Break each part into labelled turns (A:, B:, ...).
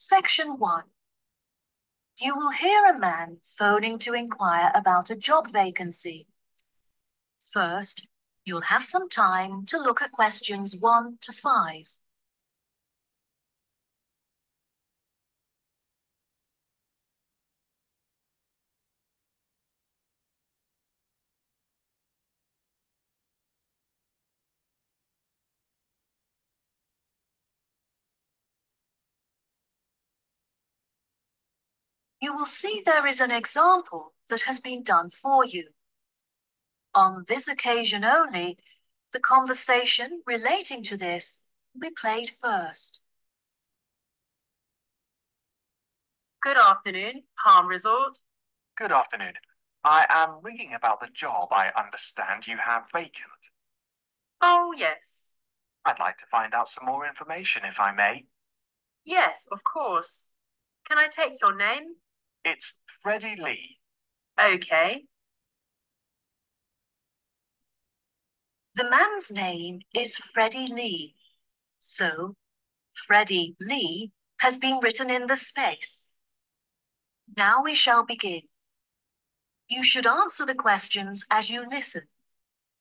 A: Section 1. You will hear a man phoning to inquire about a job vacancy. First, you'll have some time to look at questions 1 to 5. You will see there is an example that has been done for you. On this occasion only, the conversation relating to this will be played first.
B: Good afternoon, Palm Resort.
C: Good afternoon. I am ringing about the job I understand you have vacant.
B: Oh, yes.
C: I'd like to find out some more information, if I may.
B: Yes, of course. Can I take your name?
C: It's Freddie Lee.
B: Okay.
A: The man's name is Freddie Lee, so Freddie Lee has been written in the space. Now we shall begin. You should answer the questions as you listen,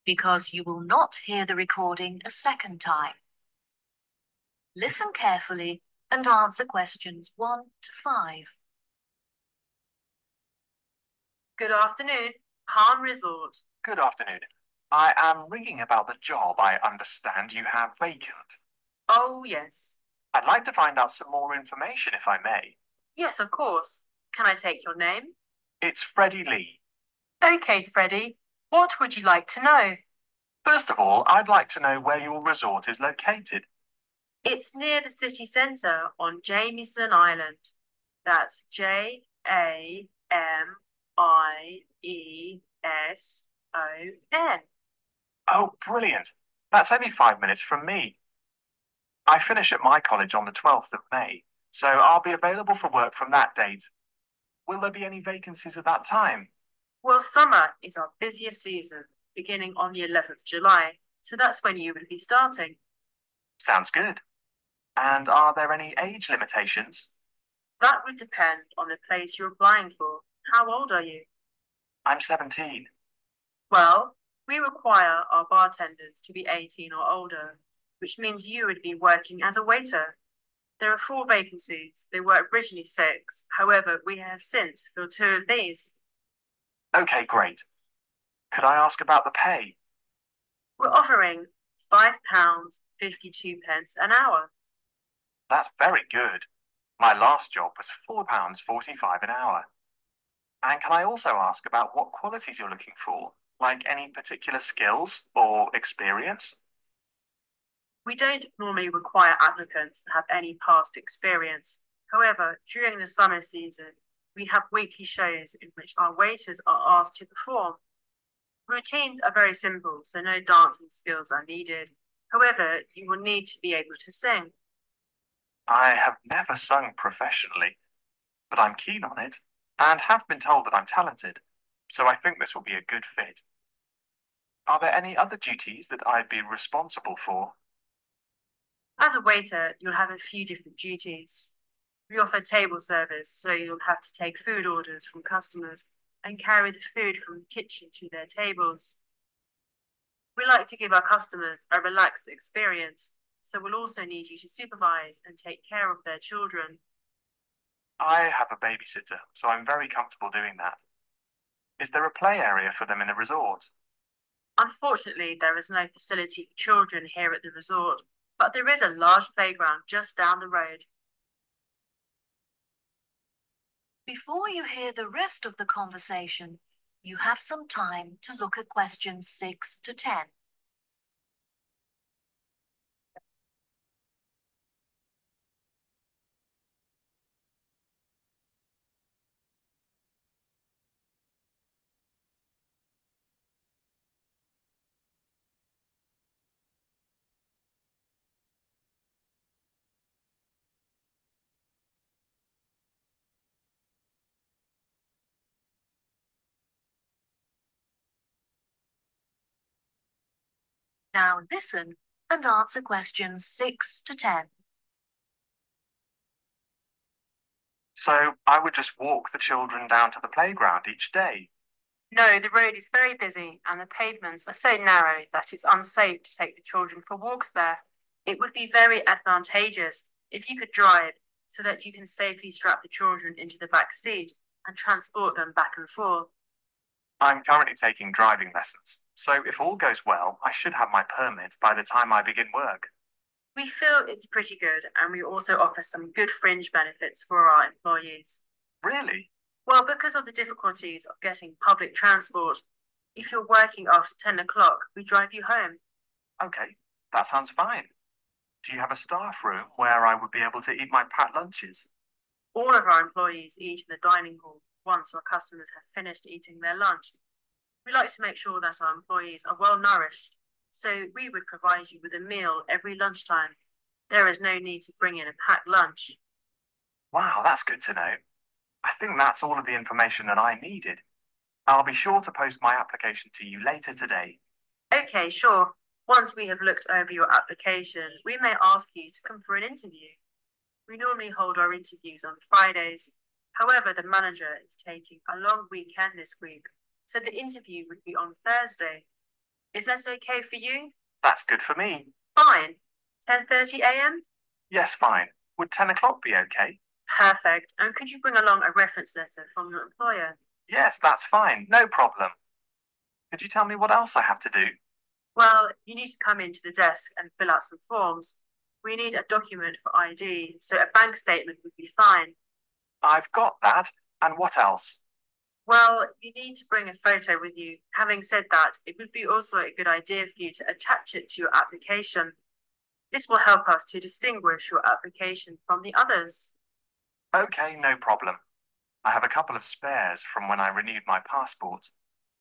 A: because you will not hear the recording a second time. Listen carefully and answer questions 1 to 5.
B: Good afternoon, Palm Resort.
C: Good afternoon. I am ringing about the job I understand you have vacant.
B: Oh, yes.
C: I'd like to find out some more information, if I may.
B: Yes, of course. Can I take your name?
C: It's Freddie Lee.
B: Okay, Freddie. What would you like to know?
C: First of all, I'd like to know where your resort is located.
B: It's near the city centre on Jamieson Island. That's Jamieson.
C: Oh, brilliant. That's only 5 minutes from me. I finish at my college on the 12th of May, so I'll be available for work from that date. Will there be any vacancies at that time?
B: Well, summer is our busiest season, beginning on the 11th July, so that's when you would be starting.
C: Sounds good. And are there any age limitations?
B: That would depend on the place you're applying for. How old are you?
C: I'm 17.
B: Well, we require our bartenders to be 18 or older, which means you would be working as a waiter. There are 4 vacancies. There were originally 6. However, we have since filled 2 of these.
C: Okay, great. Could I ask about the pay?
B: We're offering £5.52 an hour.
C: That's very good. My last job was £4.45 an hour. And can I also ask about what qualities you're looking for? Like any particular skills or experience?
B: We don't normally require applicants to have any past experience. However, during the summer season, we have weekly shows in which our waiters are asked to perform. Routines are very simple, so no dancing skills are needed. However, you will need to be able to sing.
C: I have never sung professionally, but I'm keen on it and have been told that I'm talented, so I think this will be a good fit. Are there any other duties that I'd be responsible for?
B: As a waiter, you'll have a few different duties. We offer table service, so you'll have to take food orders from customers and carry the food from the kitchen to their tables. We like to give our customers a relaxed experience, so we'll also need you to supervise and take care of their children.
C: I have a babysitter, so I'm very comfortable doing that. Is there a play area for them in the resort?
B: Unfortunately, there is no facility for children here at the resort, but there is a large playground just down the road.
A: Before you hear the rest of the conversation, you have some time to look at questions 6 to 10. Now listen and answer questions 6 to 10.
C: So I would just walk the children down to the playground each day.
B: No, the road is very busy and the pavements are so narrow that it's unsafe to take the children for walks there. It would be very advantageous if you could drive so that you can safely strap the children into the back seat and transport them back and forth.
C: I'm currently taking driving lessons, so if all goes well, I should have my permit by the time I begin work.
B: We feel it's pretty good and we also offer some good fringe benefits for our employees.
C: Really?
B: Well, because of the difficulties of getting public transport, if you're working after 10 o'clock, we drive you home.
C: Okay, that sounds fine. Do you have a staff room where I would be able to eat my packed lunches?
B: All of our employees eat in the dining hall once our customers have finished eating their lunch. We like to make sure that our employees are well nourished, so we would provide you with a meal every lunchtime. There is no need to bring in a packed lunch.
C: Wow, that's good to know. I think that's all of the information that I needed. I'll be sure to post my application to you later today.
B: Okay, sure. Once we have looked over your application, we may ask you to come for an interview. We normally hold our interviews on Fridays. However, the manager is taking a long weekend this week, so the interview would be on Thursday. Is that okay for you?
C: That's good for me.
B: Fine. 10:30 a.m.?
C: Yes, fine. Would 10 o'clock be okay?
B: Perfect. And could you bring along a reference letter from your employer?
C: Yes, that's fine. No problem. Could you tell me what else I have to do?
B: Well, you need to come into the desk and fill out some forms. We need a document for ID, so a bank statement would be fine.
C: I've got that. And what else?
B: Well, you need to bring a photo with you. Having said that, it would be also a good idea for you to attach it to your application. This will help us to distinguish your application from the others.
C: Okay, no problem. I have a couple of spares from when I renewed my passport.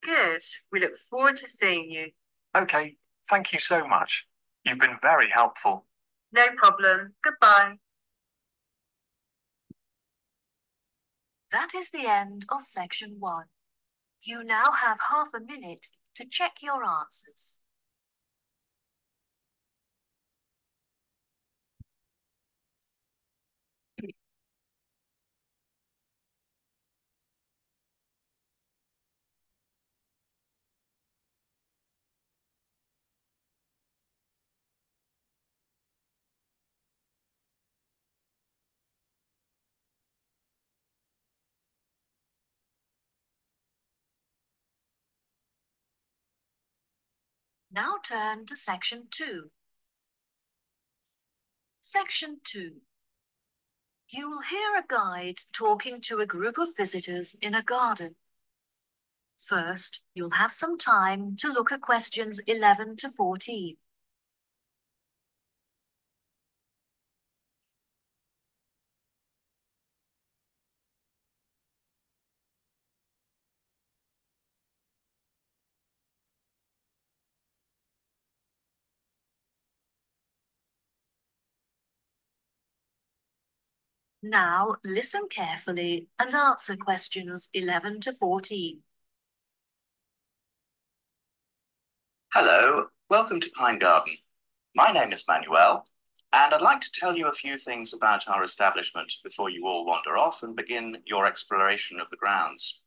B: Good. We look forward to seeing you.
C: Okay, thank you so much. You've been very helpful.
B: No problem. Goodbye.
A: That is the end of section 1. You now have half a minute to check your answers. Now turn to section 2. Section 2. You will hear a guide talking to a group of visitors in a garden. First, you'll have some time to look at questions 11 to 14. Now listen carefully and answer questions 11 to 14.
D: Hello, welcome to Pine Garden. My name is Manuel, and I'd like to tell you a few things about our establishment before you all wander off and begin your exploration of the grounds.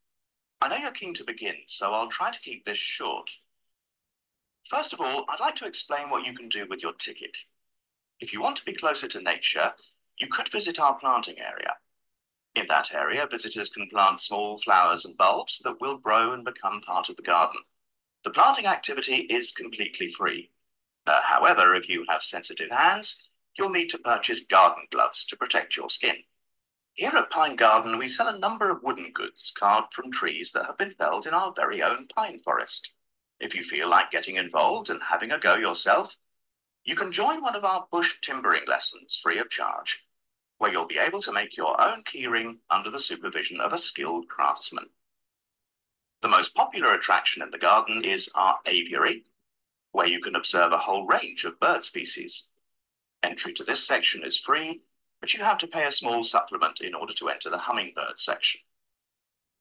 D: I know you're keen to begin, so I'll try to keep this short. First of all, I'd like to explain what you can do with your ticket. If you want to be closer to nature, you could visit our planting area. In that area, visitors can plant small flowers and bulbs that will grow and become part of the garden. The planting activity is completely free. However, if you have sensitive hands, you'll need to purchase garden gloves to protect your skin. Here at Pine Garden, we sell a number of wooden goods carved from trees that have been felled in our very own pine forest. If you feel like getting involved and having a go yourself, you can join one of our bush timbering lessons free of charge, where you'll be able to make your own keyring under the supervision of a skilled craftsman. The most popular attraction in the garden is our aviary, where you can observe a whole range of bird species. Entry to this section is free, but you have to pay a small supplement in order to enter the hummingbird section.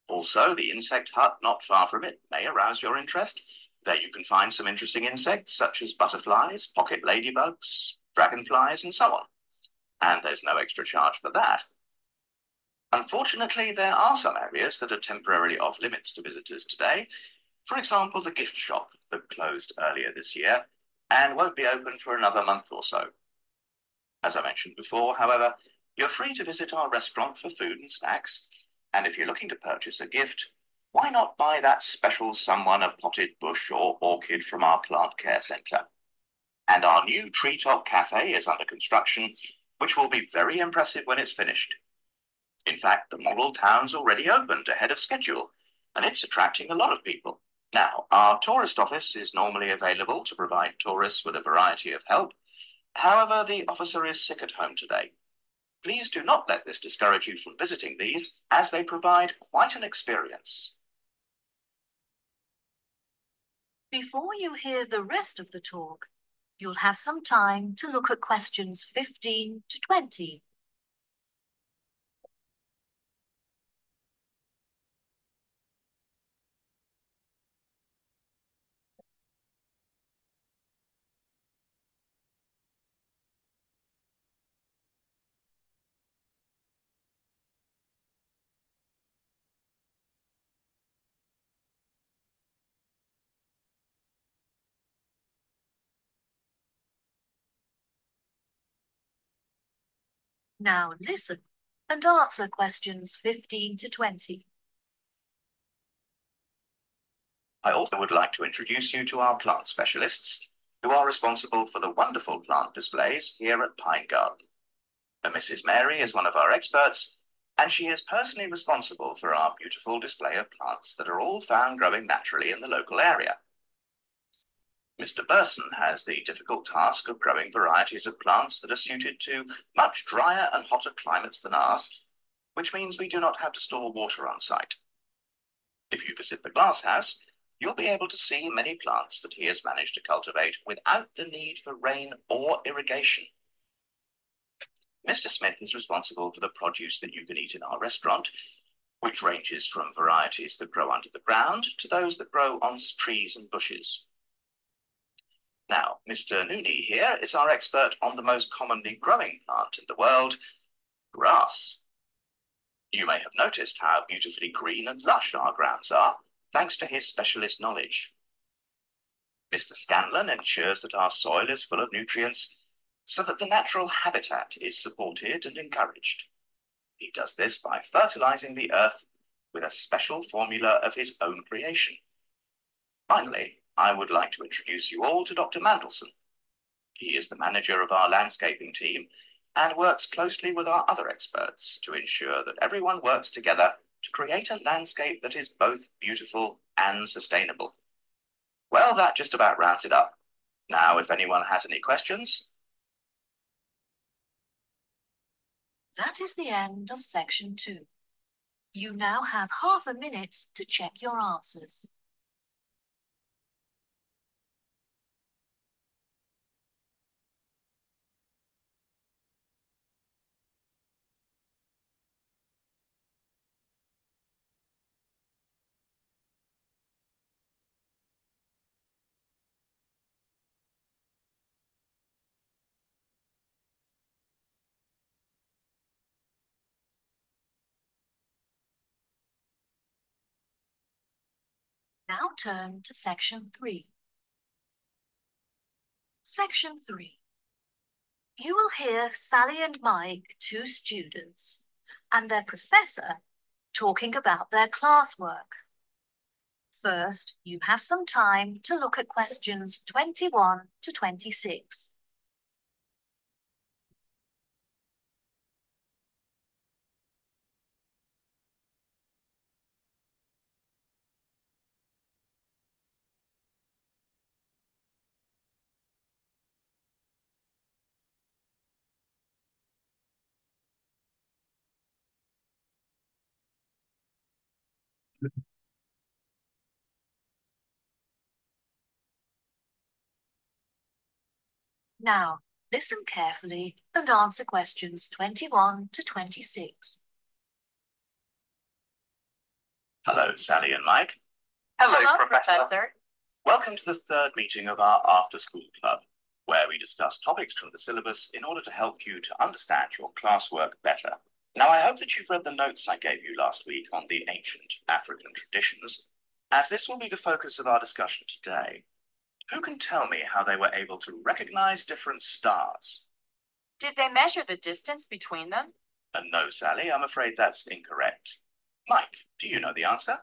D: Also, the insect hut not far from it may arouse your interest. There you can find some interesting insects such as butterflies, pocket ladybugs, dragonflies, and so on. And there's no extra charge for that. Unfortunately, there are some areas that are temporarily off limits to visitors today. For example, the gift shop that closed earlier this year and won't be open for another month or so. As I mentioned before, however, you're free to visit our restaurant for food and snacks, and if you're looking to purchase a gift, why not buy that special someone a potted bush or orchid from our plant care centre? And our new treetop cafe is under construction, which will be very impressive when it's finished. In fact, the model town's already opened ahead of schedule, and it's attracting a lot of people. Now, our tourist office is normally available to provide tourists with a variety of help. However, the officer is sick at home today. Please do not let this discourage you from visiting these, as they provide quite an experience.
A: Before you hear the rest of the talk, you'll have some time to look at questions 15 to 20. Now listen and answer questions 15 to 20.
D: I also would like to introduce you to our plant specialists, who are responsible for the wonderful plant displays here at Pine Garden. Mrs. Mary is one of our experts, and she is personally responsible for our beautiful display of plants that are all found growing naturally in the local area. Mr. Burson has the difficult task of growing varieties of plants that are suited to much drier and hotter climates than ours, which means we do not have to store water on site. If you visit the glasshouse, you'll be able to see many plants that he has managed to cultivate without the need for rain or irrigation. Mr. Smith is responsible for the produce that you can eat in our restaurant, which ranges from varieties that grow under the ground to those that grow on trees and bushes. Now, Mr. Nooney here is our expert on the most commonly growing plant in the world, grass. You may have noticed how beautifully green and lush our grounds are, thanks to his specialist knowledge. Mr. Scanlon ensures that our soil is full of nutrients so that the natural habitat is supported and encouraged. He does this by fertilizing the earth with a special formula of his own creation. Finally, I would like to introduce you all to Dr. Mandelson. He is the manager of our landscaping team and works closely with our other experts to ensure that everyone works together to create a landscape that is both beautiful and sustainable. Well, that just about rounds it up. Now, if anyone has any questions.
A: That is the end of section 2. You now have half a minute to check your answers. Now turn to section 3. Section 3. You will hear Sally and Mike, 2 students, and their professor talking about their classwork. First, you have some time to look at questions 21 to 26. Now, listen carefully and answer questions 21 to 26.
D: Hello, Sally and Mike.
C: Hello, Professor.
D: Welcome to the third meeting of our after-school club, where we discuss topics from the syllabus in order to help you to understand your classwork better. Now, I hope that you've read the notes I gave you last week on the ancient African traditions, as this will be the focus of our discussion today. Who can tell me how they were able to recognize different stars?
B: Did they measure the distance between them?
D: And no, Sally, I'm afraid that's incorrect. Mike, do you know the answer?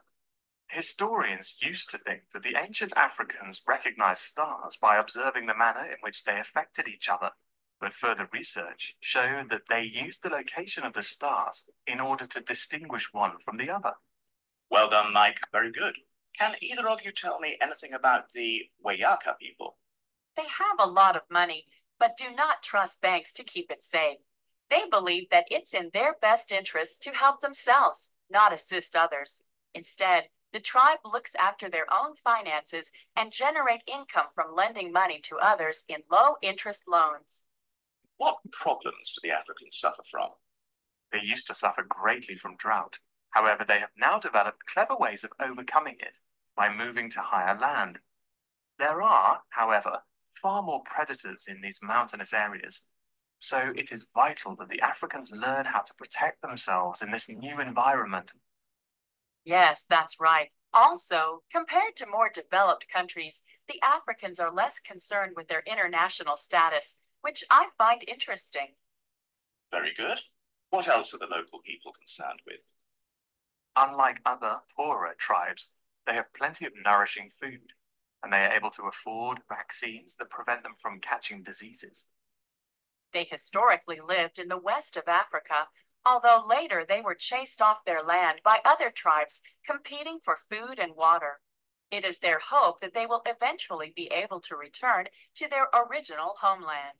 C: Historians used to think that the ancient Africans recognized stars by observing the manner in which they affected each other, but further research showed that they used the location of the stars in order to distinguish one from the other.
D: Well done, Mike. Very good. Can either of you tell me anything about the Wayaka people?
B: They have a lot of money, but do not trust banks to keep it safe. They believe that it's in their best interest to help themselves, not assist others. Instead, the tribe looks after their own finances and generate income from lending money to others in low-interest loans.
D: What problems do the Africans suffer from?
C: They used to suffer greatly from drought. However, they have now developed clever ways of overcoming it by moving to higher land. There are, however, far more predators in these mountainous areas, so it is vital that the Africans learn how to protect themselves in this new environment.
B: Yes, that's right. Also, compared to more developed countries, the Africans are less concerned with their international status, which I find interesting.
D: Very good. What else are the local people concerned with?
C: Unlike other, poorer tribes, they have plenty of nourishing food, and they are able to afford vaccines that prevent them from catching diseases.
B: They historically lived in the west of Africa, although later they were chased off their land by other tribes competing for food and water. It is their hope that they will eventually be able to return to their original homeland.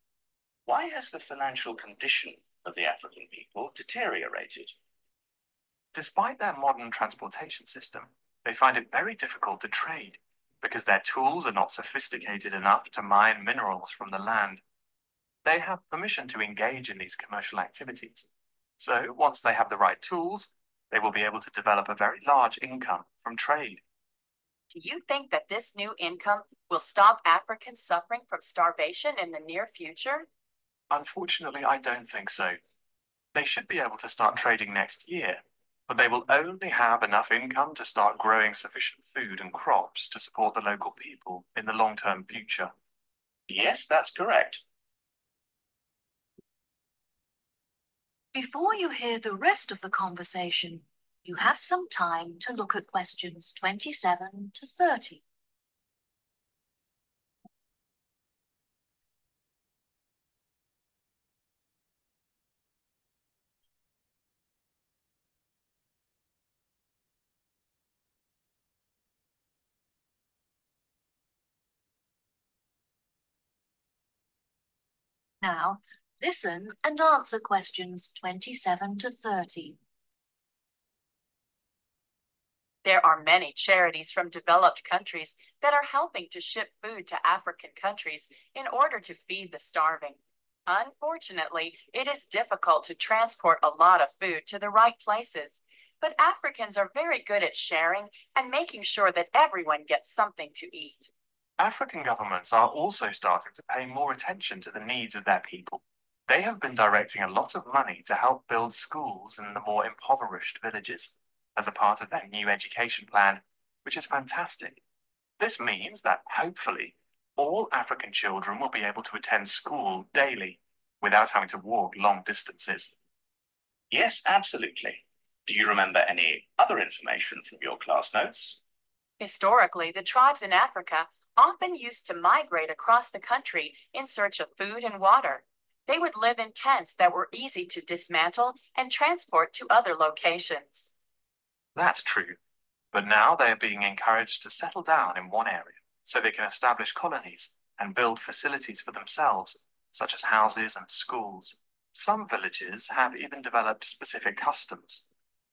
D: Why has the financial condition of the African people deteriorated?
C: Despite their modern transportation system, they find it very difficult to trade because their tools are not sophisticated enough to mine minerals from the land. They have permission to engage in these commercial activities. So once they have the right tools, they will be able to develop a very large income from trade.
B: Do you think that this new income will stop Africans suffering from starvation in the near future?
C: Unfortunately, I don't think so. They should be able to start trading next year, but they will only have enough income to start growing sufficient food and crops to support the local people in the long-term future.
D: Yes, that's correct.
A: Before you hear the rest of the conversation, you have some time to look at questions 27 to 30. Now, listen and answer questions 27 to 30.
B: There are many charities from developed countries that are helping to ship food to African countries in order to feed the starving. Unfortunately, it is difficult to transport a lot of food to the right places, but Africans are very good at sharing and making sure that everyone gets something to eat.
C: African governments are also starting to pay more attention to the needs of their people. They have been directing a lot of money to help build schools in the more impoverished villages as a part of their new education plan, which is fantastic. This means that hopefully all African children will be able to attend school daily without having to walk long distances.
D: Yes, absolutely. Do you remember any other information from your class notes?
B: Historically, the tribes in Africa often used to migrate across the country in search of food and water. They would live in tents that were easy to dismantle and transport to other locations.
C: That's true, but now they are being encouraged to settle down in one area so they can establish colonies and build facilities for themselves, such as houses and schools. Some villages have even developed specific customs.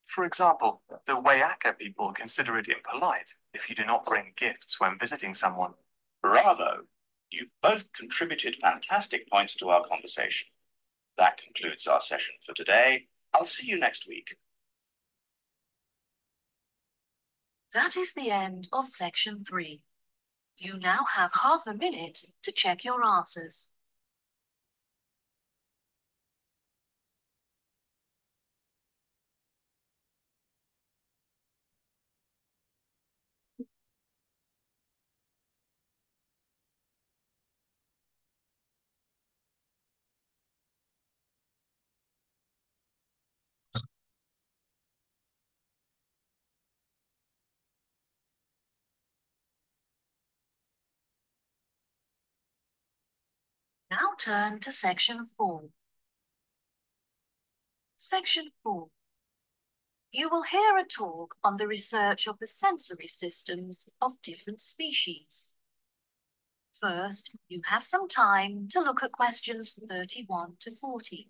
C: For example, the Wayaka people consider it impolite if you do not bring gifts when visiting someone.
D: Bravo! You've both contributed fantastic points to our conversation. That concludes our session for today. I'll see you next week.
A: That is the end of section 3. You now have half a minute to check your answers. Now turn to section 4. Section 4. You will hear a talk on the research of the sensory systems of different species. First, you have some time to look at questions 31 to 40.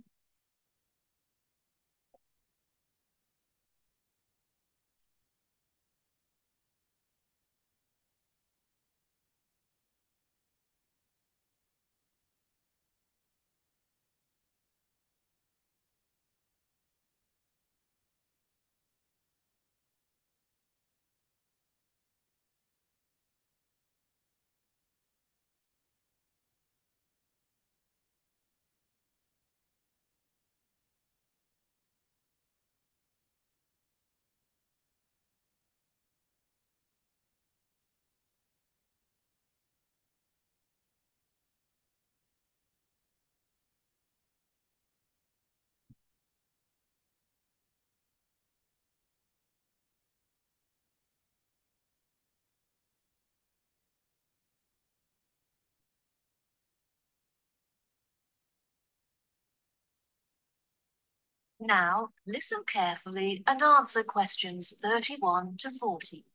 A: Now, listen carefully and answer questions 31 to 40.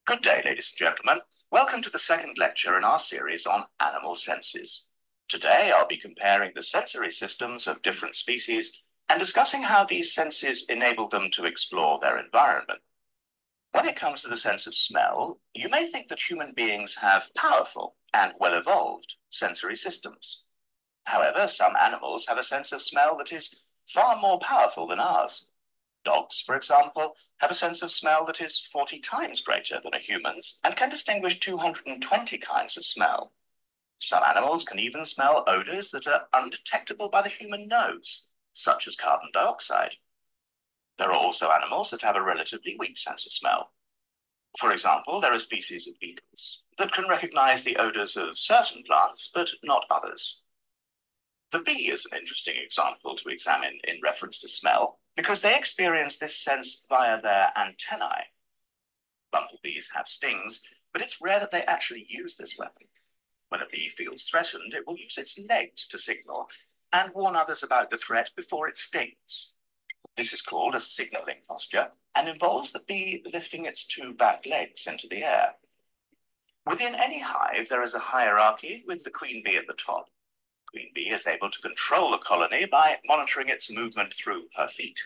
D: Good day, ladies and gentlemen. Welcome to the second lecture in our series on animal senses. Today, I'll be comparing the sensory systems of different species and discussing how these senses enable them to explore their environment. When it comes to the sense of smell, you may think that human beings have powerful and well-evolved sensory systems. However, some animals have a sense of smell that is far more powerful than ours. Dogs, for example, have a sense of smell that is 40 times greater than a human's and can distinguish 220 kinds of smell. Some animals can even smell odors that are undetectable by the human nose, such as carbon dioxide. There are also animals that have a relatively weak sense of smell. For example, there are species of beetles that can recognize the odors of certain plants, but not others. The bee is an interesting example to examine in reference to smell, because they experience this sense via their antennae. Bumblebees have stings, but it's rare that they actually use this weapon. When a bee feels threatened, it will use its legs to signal and warn others about the threat before it stings. This is called a signaling posture and involves the bee lifting its two back legs into the air. Within any hive, there is a hierarchy with the queen bee at the top. Queen bee is able to control the colony by monitoring its movement through her feet.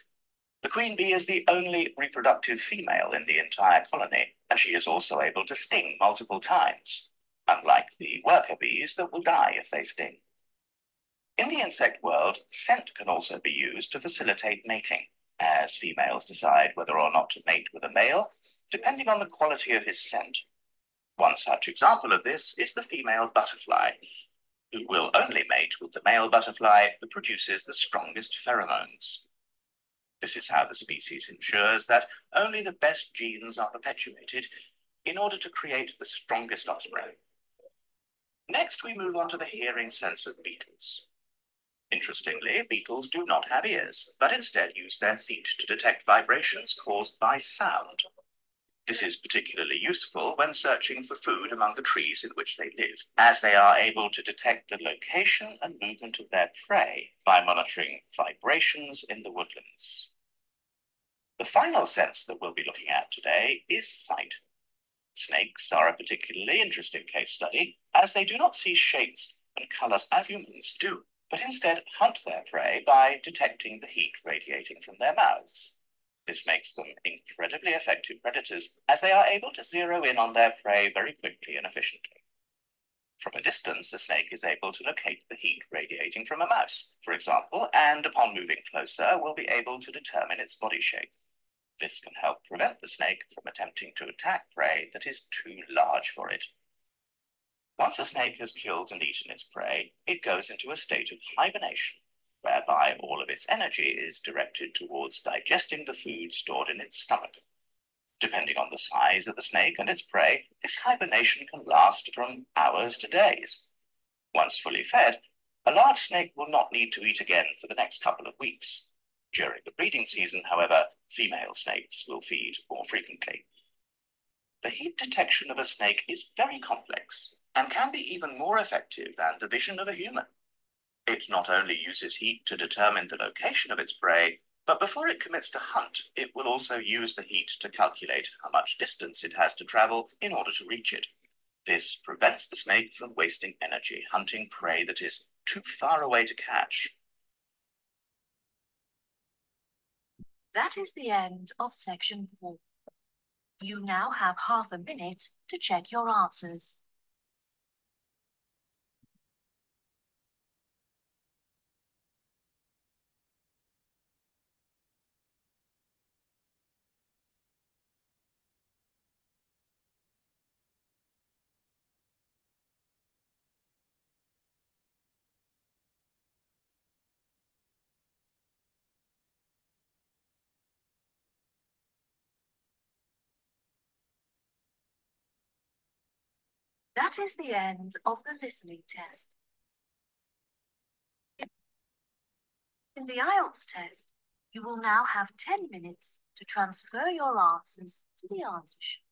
D: The queen bee is the only reproductive female in the entire colony, and she is also able to sting multiple times, unlike the worker bees that will die if they sting. In the insect world, scent can also be used to facilitate mating, as females decide whether or not to mate with a male, depending on the quality of his scent. One such example of this is the female butterfly, who will only mate with the male butterfly that produces the strongest pheromones. This is how the species ensures that only the best genes are perpetuated in order to create the strongest offspring. Next, we move on to the hearing sense of beetles. Interestingly, beetles do not have ears, but instead use their feet to detect vibrations caused by sound. This is particularly useful when searching for food among the trees in which they live, as they are able to detect the location and movement of their prey by monitoring vibrations in the woodlands. The final sense that we'll be looking at today is sight. Snakes are a particularly interesting case study, as they do not see shapes and colors as humans do, but instead hunt their prey by detecting the heat radiating from their mouths. This makes them incredibly effective predators, as they are able to zero in on their prey very quickly and efficiently. From a distance, a snake is able to locate the heat radiating from a mouse, for example, and upon moving closer, will be able to determine its body shape. This can help prevent the snake from attempting to attack prey that is too large for it. Once a snake has killed and eaten its prey, it goes into a state of hibernation, whereby all of its energy is directed towards digesting the food stored in its stomach. Depending on the size of the snake and its prey, this hibernation can last from hours to days. Once fully fed, a large snake will not need to eat again for the next couple of weeks. During the breeding season, however, female snakes will feed more frequently. The heat detection of a snake is very complex, and can be even more effective than the vision of a human. It not only uses heat to determine the location of its prey, but before it commits to hunt, it will also use the heat to calculate how much distance it has to travel in order to reach it. This prevents the snake from wasting energy hunting prey that is too far away to catch.
A: That is the end of section 4. You now have half a minute to check your answers. That is the end of the listening test. In the IELTS test, you will now have 10 minutes to transfer your answers to the answer sheet.